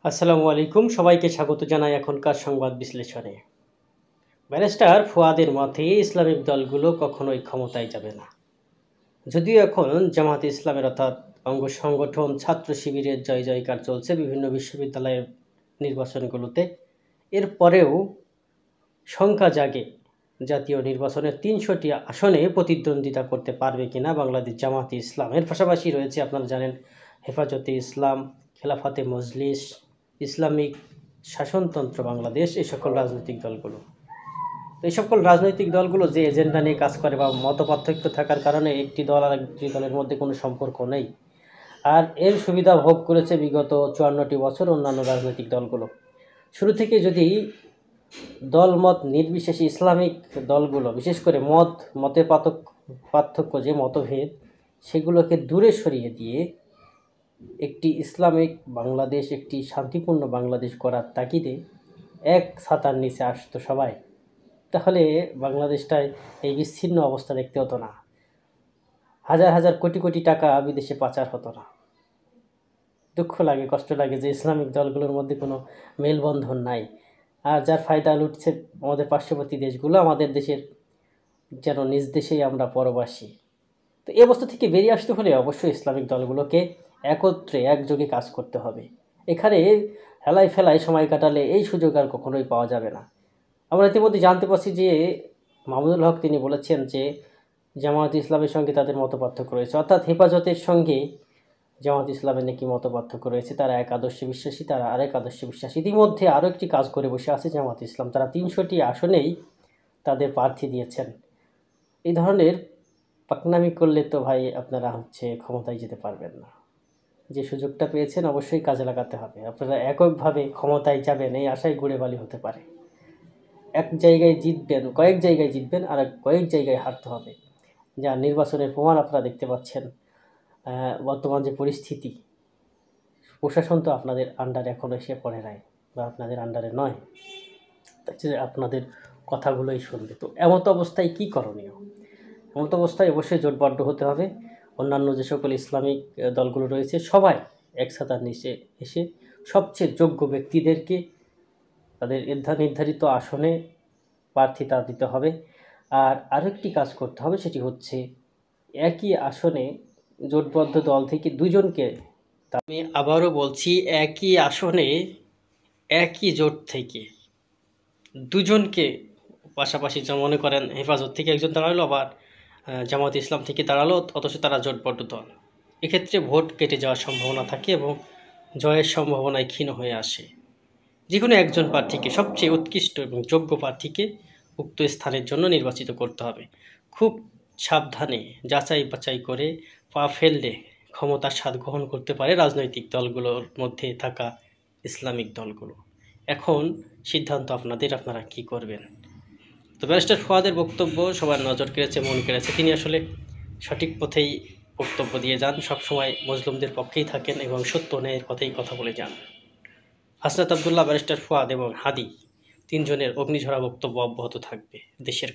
আসসালামু আলাইকুম, সবাইকে স্বাগত জানাই এখনকার সংবাদ বিশ্লেষণে। ব্যারিস্টার ফুয়াদের মতে ইসলামিক দলগুলো কখনোই ক্ষমতায় যাবে না। যদিও এখন জামায়াতে ইসলামের অর্থাৎ অঙ্গ সংগঠন ছাত্র শিবিরের জয় জয়কার চলছে বিভিন্ন বিশ্ববিদ্যালয়ের নির্বাচনগুলোতে, এরপরেও শঙ্কা জাগে জাতীয় নির্বাচনের ৩০০টি আসনে প্রতিদ্বন্দ্বিতা করতে পারবে কিনা বাংলাদেশ জামায়াতে ইসলাম। এর পাশাপাশি রয়েছে, আপনারা জানেন, হেফাজতে ইসলাম, খেলাফতে মজলিস, ইসলামিক শাসনতন্ত্র বাংলাদেশ, এই সকল রাজনৈতিক দলগুলো। তো এই সকল রাজনৈতিক দলগুলো যে এজেন্ডা নিয়ে কাজ করে বা মতপার্থক্য থাকার কারণে একটি দল আর একটি দলের মধ্যে কোনো সম্পর্ক নেই, আর এর সুবিধা ভোগ করেছে বিগত ৫৪টি বছর অন্যান্য রাজনৈতিক দলগুলো। শুরু থেকে যদি দলমত নির্বিশেষে ইসলামিক দলগুলো, বিশেষ করে মতের পার্থক্য যে মতভেদ, সেগুলোকে দূরে সরিয়ে দিয়ে একটি ইসলামিক বাংলাদেশ, একটি শান্তিপূর্ণ বাংলাদেশ করার তাগিদে এক ছাতার নিচে আসতো সবাই, তাহলে বাংলাদেশটায় এই বিচ্ছিন্ন অবস্থা দেখতে হতো না, হাজার হাজার কোটি কোটি টাকা বিদেশে পাচার হতো না। দুঃখ লাগে, কষ্ট লাগে যে ইসলামিক দলগুলোর মধ্যে কোনো মেলবন্ধন নাই, আর যার ফায়দা লুটছে আমাদের পার্শ্ববর্তী দেশগুলো, আমাদের দেশের যেন নিজ দেশেই আমরা পরবাসী। তো এই অবস্থা থেকে বেরিয়ে আসতে হলে অবশ্যই ইসলামিক দলগুলোকে একত্রে একযোগে কাজ করতে হবে। এখানে হেলায় ফেলায় সময় কাটালে এই সুযোগ আর কখনোই পাওয়া যাবে না। আমরা ইতিমধ্যে জানতে পারছি যে মামুনুল হক তিনি বলেছেন যে জামায়াত ইসলামের সঙ্গে তাদের মতপার্থক্য রয়েছে, অর্থাৎ হেফাজতের সঙ্গে জামায়াত ইসলামের নাকি মতপার্থক্য রয়েছে। তারা এক আদর্শে বিশ্বাসী, তারা আরেক আদর্শে বিশ্বাসী। ইতিমধ্যে আরও একটি কাজ করে বসে আছে জামায়াত ইসলাম, তারা ৩০০টি আসনেই তাদের প্রার্থী দিয়েছেন। এই ধরনের পাকনামি করলে তো ভাই আপনারা ক্ষমতায় যেতে পারবেন না। যে সুযোগটা পেয়েছেন অবশ্যই কাজে লাগাতে হবে। আপনারা এককভাবে ক্ষমতায় যাবেন এই আশায় গুড়ে বালি হতে পারে। এক জায়গায় জিতবেন, কয়েক জায়গায় জিতবেন, আর কয়েক জায়গায় হারতে হবে। যা নির্বাচনের প্রমাণ আপনারা দেখতে পাচ্ছেন। বর্তমান যে পরিস্থিতি, প্রশাসন তো আপনাদের আন্ডারে এখনও এসে পড়ে নাই বা আপনাদের আন্ডারে নয়, আপনাদের কথাগুলোই শুনবে। তো এমত অবস্থায় কি করণীয়? এমত অবস্থায় অবশ্যই জোটবদ্ধ হতে হবে। অন্যান্য যে সকল ইসলামিক দলগুলো রয়েছে সবাই এক ছাতার নিচে এসে সবচেয়ে যোগ্য ব্যক্তিদেরকে তাদের নির্ধারিত আসনে প্রার্থিতা দিতে হবে। আর আরেকটি কাজ করতে হবে, সেটি হচ্ছে একই আসনে জোটবদ্ধ দল থেকে দুজনকে, আমি আবারও বলছি, একই আসনে একই জোট থেকে দুজনকে পাশাপাশি, যেমন মনে করেন হেফাজত থেকে একজন দাঁড়ালো, আবার জামায়াত ইসলাম থেকে দাঁড়ালো, অথচ তারা জোটবদ্ধ দল। এক্ষেত্রে ভোট কেটে যাওয়ার সম্ভাবনা থাকে এবং জয়ের সম্ভাবনায় ক্ষীণ হয়ে আসে। যে কোনো একজন প্রার্থীকে, সবচেয়ে উৎকৃষ্ট এবং যোগ্য প্রার্থীকে উক্ত স্থানের জন্য নির্বাচিত করতে হবে। খুব সাবধানে যাচাই বাছাই করে পা ফেললে ক্ষমতার স্বাদ গ্রহণ করতে পারে রাজনৈতিক দলগুলোর মধ্যে থাকা ইসলামিক দলগুলো। এখন সিদ্ধান্ত আপনাদের, আপনারা কি করবেন। তো ব্যারিস্টার ফুয়াদের বক্তব্য সবার নজর কেড়েছে, মন কেড়েছে। তিনি আসলে সঠিক পথেই বক্তব্য দিয়ে যান, সবসময় মজলুমদের পক্ষেই থাকেন এবং সত্য ন্যায়ের পথেই কথা বলে যান। হাসনাত আবদুল্লাহ, ব্যারিস্টার ফুয়াদ এবং হাদি তিনজনের অগ্নিঝরা বক্তব্য অব্যাহত থাকবে দেশের